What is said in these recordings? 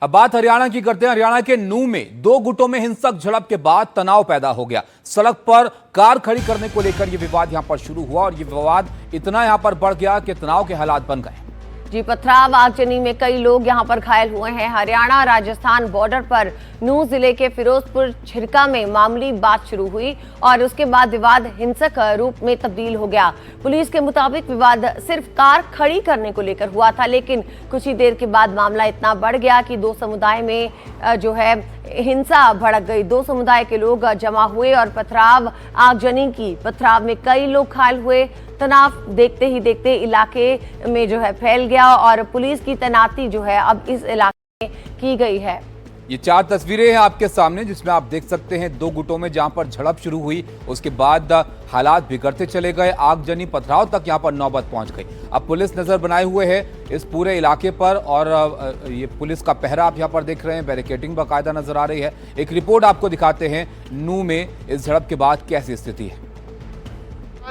अब बात हरियाणा की करते हैं। हरियाणा के नूंह में दो गुटों में हिंसक झड़प के बाद तनाव पैदा हो गया। सड़क पर कार खड़ी करने को लेकर यह विवाद यहां पर शुरू हुआ और यह विवाद इतना यहां पर बढ़ गया कि तनाव के हालात बन गए। जी, पथराव आगजनी में कई लोग यहां पर घायल हुए हैं। हरियाणा राजस्थान बॉर्डर पर नूंह जिले के फिरोजपुर छिरका में मामूली बात शुरू हुई और उसके बाद विवाद हिंसक रूप में तब्दील हो गया। पुलिस के मुताबिक विवाद सिर्फ कार खड़ी करने को लेकर हुआ था, लेकिन कुछ ही देर के बाद मामला इतना बढ़ गया कि दो समुदाय में जो है हिंसा भड़क गई। दो समुदाय के लोग जमा हुए और पथराव आगजनी की। पथराव में कई लोग घायल हुए। तनाव देखते ही देखते इलाके में जो है फैल गया और पुलिस की तैनाती जो है अब इस इलाके में की गई है। ये चार तस्वीरें हैं आपके सामने, जिसमें आप देख सकते हैं दो गुटों में जहां पर झड़प शुरू हुई, उसके बाद हालात बिगड़ते चले गए। आगजनी पथराव तक यहां पर नौबत पहुंच गई। अब पुलिस नजर बनाए हुए है इस पूरे इलाके पर और ये पुलिस का पहरा आप यहां पर देख रहे हैं। बैरिकेडिंग बाकायदा नजर आ रही है। एक रिपोर्ट आपको दिखाते हैं नूंह में इस झड़प के बाद कैसी स्थिति है।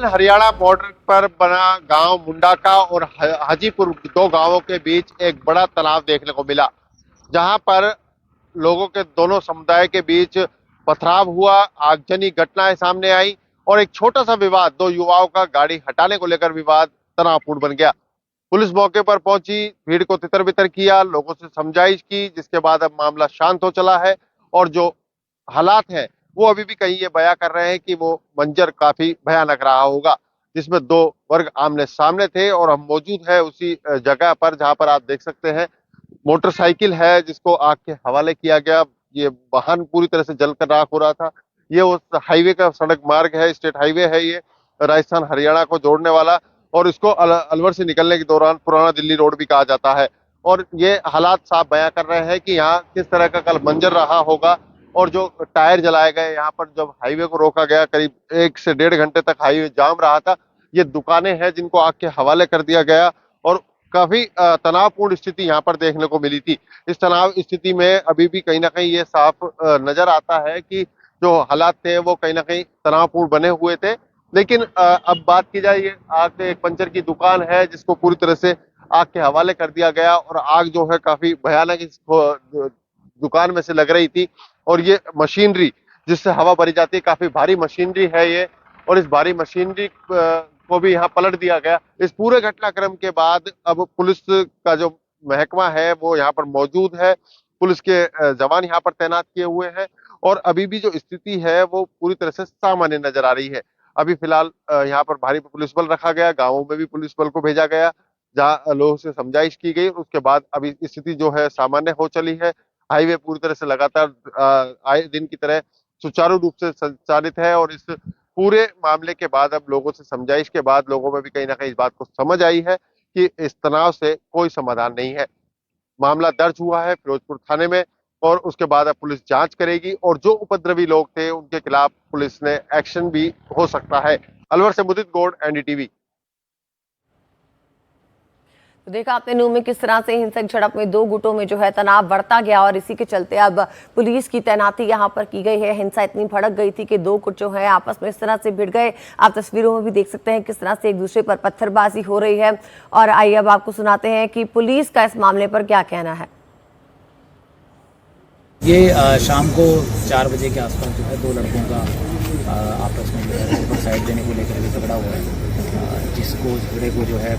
हरियाणा बॉर्डर पर बना गांव मुंडाका और हाजीपुर, दो गांवों के बीच एक बड़ा तनाव देखने को मिला, जहां पर लोगों के दोनों समुदाय के बीच पथराव हुआ, आगजनी घटनाएं सामने आई और एक छोटा सा विवाद, दो युवाओं का गाड़ी हटाने को लेकर विवाद तनावपूर्ण बन गया। पुलिस मौके पर पहुंची, भीड़ को तितर बितर किया, लोगों से समझाइश की, जिसके बाद अब मामला शांत हो चला है और जो हालात हैं वो अभी भी कहीं ये बयां कर रहे हैं कि वो मंजर काफी भयानक रहा होगा, जिसमें दो वर्ग आमने सामने थे। और हम मौजूद है उसी जगह पर जहां पर आप देख सकते हैं मोटरसाइकिल है जिसको आग के हवाले किया गया। ये वाहन पूरी तरह से जलकर राख हो रहा था। ये उस हाईवे का सड़क मार्ग है, स्टेट हाईवे है ये, राजस्थान हरियाणा को जोड़ने वाला, और इसको अलवर से निकलने के दौरान पुराना दिल्ली रोड भी कहा जाता है। और ये हालात साफ बयां कर रहे हैं कि यहाँ किस तरह का कल मंजर रहा होगा। और जो टायर जलाए गए यहाँ पर, जब हाईवे को रोका गया, करीब 1 से 1.5 घंटे तक हाईवे जाम रहा था। ये दुकानें हैं जिनको आग के हवाले कर दिया गया और काफी तनावपूर्ण स्थिति यहाँ पर देखने को मिली थी। इस तनाव स्थिति में अभी भी कहीं ना कहीं ये साफ नजर आता है कि जो हालात थे वो कहीं ना कहीं तनावपूर्ण बने हुए थे। लेकिन अब बात की जाए, ये आग एक पंचर की दुकान है जिसको पूरी तरह से आग के हवाले कर दिया गया और आग जो है काफी भयानक इस दुकान में से लग रही थी। और ये मशीनरी जिससे हवा भरी जाती है, काफी भारी मशीनरी है ये, और इस भारी मशीनरी को भी यहाँ पलट दिया गया। इस पूरे घटनाक्रम के बाद अब पुलिस का जो महकमा है वो यहाँ पर मौजूद है। पुलिस के जवान यहाँ पर तैनात किए हुए हैं और अभी भी जो स्थिति है वो पूरी तरह से सामान्य नजर आ रही है। अभी फिलहाल यहाँ पर भारी पुलिस बल रखा गया, गाँवों में भी पुलिस बल को भेजा गया, जहाँ लोगों से समझाइश की गई। उसके बाद अभी स्थिति जो है सामान्य हो चली है। हाईवे पूरी तरह से लगातार आए दिन की तरह सुचारू रूप से संचालित है और इस पूरे मामले के बाद अब लोगों से समझाइश के बाद लोगों में भी कहीं ना कहीं इस बात को समझ आई है कि इस तनाव से कोई समाधान नहीं है। मामला दर्ज हुआ है फिरोजपुर थाने में और उसके बाद अब पुलिस जांच करेगी और जो उपद्रवी लोग थे उनके खिलाफ पुलिस ने एक्शन भी हो सकता है। अलवर से मुदित गौड़, एनडीटीवी। तो देखा आपने नूंह में किस तरह से हिंसक झड़प में दो गुटों में जो है तनाव बढ़ता गया और इसी के चलते अब पुलिस की तैनाती यहां पर की गई है। हिंसा इतनी भड़क गई थी कि दो गुट जो है आपस में इस तरह से भिड़ गए। आप तस्वीरों में भी देख सकते हैं किस तरह से एक दूसरे पर पत्थरबाजी हो रही है। और आइए अब आपको सुनाते हैं कि पुलिस का इस मामले पर क्या कहना है। ये शाम को 4 बजे के आसपास जो है दो लड़कों का आपस में जो है रोड पर साइड देने को लेकर झगड़ा हुआ है, जिसको झगड़े को जो है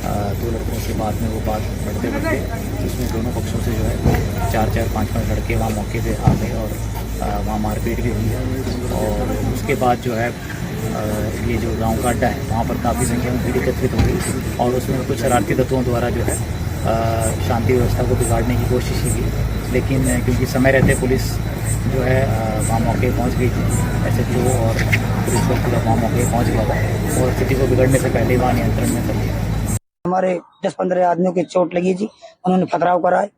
दो लड़कों के बाद में वो बात बढ़ते बढ़ते जिसमें दोनों पक्षों से जो है 4-5 लड़के वहाँ मौके पे आ गए और वहाँ मारपीट भी हुई है। और उसके बाद जो है ये जो गांव का अड्डा है वहाँ पर काफ़ी संख्या में भीड़ एकत्रित हो गई और उसमें कुछ शरारती तत्वों द्वारा जो है शांति व्यवस्था को बिगाड़ने की कोशिश की गई। लेकिन क्योंकि समय रहते पुलिस जो है वहाँ मौके पहुँच गई थी, SHO और पुलिस को पूरा वहाँ मौके पहुँच गया था और स्थिति को बिगड़ने से पहले वहाँ नियंत्रण में कर लिया। हमारे 10-15 आदमियों की चोट लगी थी, उन्होंने पथराव कराए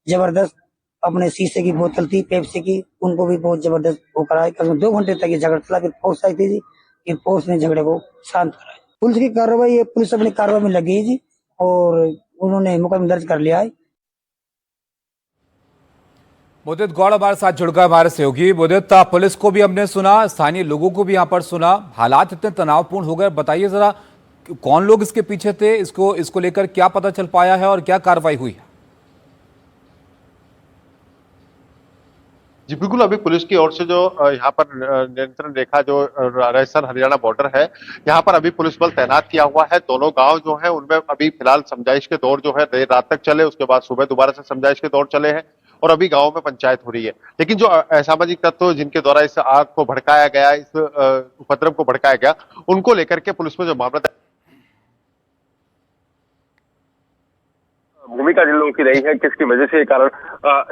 जबरदस्त। अपने शीशे की बोतल थी पेप्सी की, उनको भी बहुत जबरदस्त वो कराए। करीब 2 घंटे तक ये झगड़ा चला। फिर फोर्स आई थी जी, ये फोर्स ने झगड़े को शांत कराया। पुलिस की कार्रवाई, पुलिस अपनी कार्रवाई में लगी जी और उन्होंने मुकदमा दर्ज कर लिया है। मुदित गौड़ हमारे साथ जुड़ गए हमारे सहयोगी। मुदित, पुलिस को भी हमने सुना, स्थानीय लोगों को भी यहाँ पर सुना, हालात इतने तनावपूर्ण हो गए, बताइए जरा कौन लोग इसके पीछे थे, इसको लेकर क्या पता चल पाया है और क्या कार्रवाई हुई है? जी बिल्कुल, अभी पुलिस की ओर से जो यहाँ पर नियंत्रण रेखा जो राजस्थान हरियाणा बॉर्डर है, यहाँ पर अभी पुलिस बल तैनात किया हुआ है। दोनों गांव जो है उनमें अभी फिलहाल समझाइश के दौर जो है देर रात तक चले, उसके बाद सुबह दोबारा से समझाइश के दौर चले हैं और अभी गांव में पंचायत हो रही है। लेकिन जो असामाजिक तत्व जिनके द्वारा इस आग को भड़काया गया, इस उपद्रव को भड़काया गया, उनको लेकर के पुलिस में जो मामला भूमिका जिन लोगों की रही है, किसकी वजह से ये कारण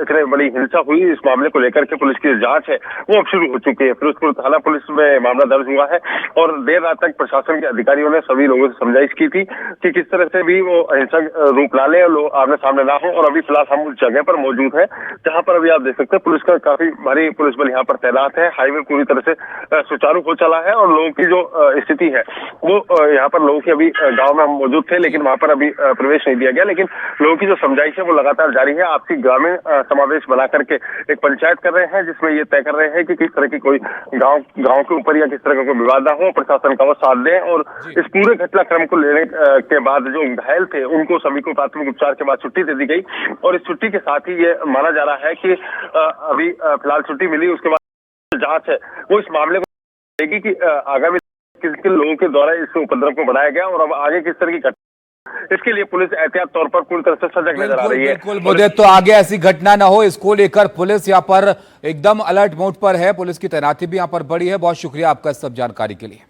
इतने बड़ी हिंसा हुई, इस मामले को लेकर के पुलिस की जांच है वो अब शुरू हो चुकी है। फिरोजपुर थाना पुलिस में मामला दर्ज हुआ है और देर रात तक प्रशासन के अधिकारियों ने सभी लोगों से समझाइश की थी कि किस तरह से भी वो हिंसक रूप ना ले और लोग आमने सामने ना हो। और अभी फिलहाल हम उस जगह पर मौजूद है जहाँ पर अभी आप देख सकते हैं पुलिस का काफी भारी पुलिस बल यहाँ पर तैनात है। हाईवे पूरी तरह से सुचारू हो चला है और लोगों की जो स्थिति है वो यहाँ पर लोगों की अभी गाँव में हम मौजूद थे लेकिन वहां पर अभी प्रवेश नहीं दिया गया, लेकिन लोगों की जो समझाइश है वो लगातार जारी है। आपसी ग्रामीण समावेश बना करके एक पंचायत कर रहे हैं जिसमें ये तय कर रहे हैं कि किस तरह की कोई गांव के ऊपर या किस तरह का कोई विवाद ना हो, प्रशासन का वो साथ दे। और इस पूरे घटनाक्रम को लेने के बाद जो घायल थे उनको सभी को प्राथमिक उपचार के बाद छुट्टी दे दी गई और इस छुट्टी के साथ ही ये माना जा रहा है कि अभी फिलहाल छुट्टी मिली, उसके बाद जांच है वो इस मामले को देगी कि आगामी किस लोगों के द्वारा इस उपद्रव को बढ़ाया गया और अब आगे किस तरह की घटना, इसके लिए पुलिस एहतियात तौर पर पूरी तरह से सजग नजर आ रही है। बिल्कुल मुझे तो आगे ऐसी घटना ना हो इसको लेकर पुलिस यहाँ पर एकदम अलर्ट मोड पर है। पुलिस की तैनाती भी यहाँ पर बढ़ी है। बहुत शुक्रिया आपका इस सब जानकारी के लिए।